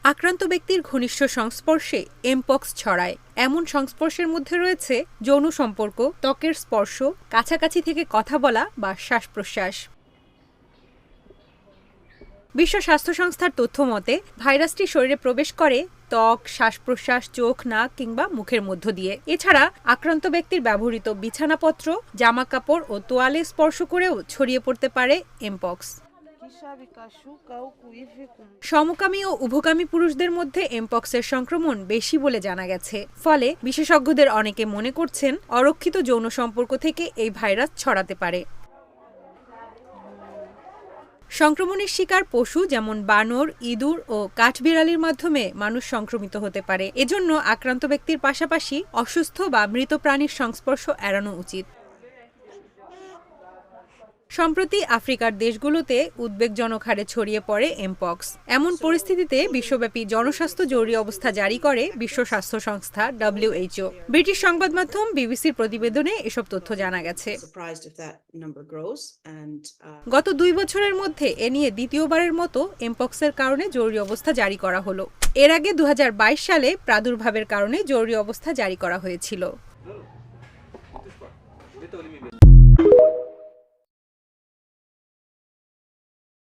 আক্রান্ত ব্যক্তির ঘনিষ্ঠ সংস্পর্শে এমপক্স ছড়ায়। এমন সংস্পর্শের মধ্যে রয়েছে যৌন সম্পর্ক, ত্বকের স্পর্শ, কাছাকাছি থেকে কথা বলা বা শ্বাস-প্রশ্বাস। বিশ্ব স্বাস্থ্য সংস্থার তথ্য মতে ভাইরাসটি শরীরে প্রবেশ করে ত্বক, শ্বাস-প্রশ্বাস, চোখ, নাক কিংবা মুখের মধ্য দিয়ে। এছাড়া আক্রান্ত ব্যক্তির ব্যবহৃত বিছানাপত্র, জামাকাপড় ও তোয়ালে স্পর্শ করেও ছড়িয়ে পড়তে পারে এমপক্স। সমকামী ও উভকামী পুরুষদের মধ্যে এমপক্সের সংক্রমণ বেশি বলে জানা গেছে। ফলে বিশেষজ্ঞদের অনেকে মনে করছেন অরক্ষিত যৌন সম্পর্ক থেকে এই ভাইরাস ছড়াতে পারে। সংক্রমণের শিকার পশু যেমন বানর, ইঁদুর ও কাঠবিড়ালির মাধ্যমে মানুষ সংক্রমিত হতে পারে। এজন্য আক্রান্ত ব্যক্তির পাশাপাশি অসুস্থ বা মৃত প্রাণীর সংস্পর্শ এড়ানো উচিত। সম্প্রতি আফ্রিকার দেশগুলোতে উদ্বেগজনক হারে ছড়িয়ে পড়ে এমপক্স। এমন পরিস্থিতিতে বিশ্বব্যাপী জনস্বাস্থ্য জরুরি অবস্থা জারি করে বিশ্ব স্বাস্থ্য সংস্থা WHO। ব্রিটিশ সংবাদ মাধ্যম বিবিসির প্রতিবেদনে এসব তথ্য জানা গেছে। গত 2 বছরের মধ্যে এ নিয়ে দ্বিতীয়বারের মতো এমপক্সের কারণে জরুরি অবস্থা জারি করা হলো। এর আগে 2022 সালে প্রাদুর্ভাবের কারণে জরুরি অবস্থা জারি করা হয়েছিল।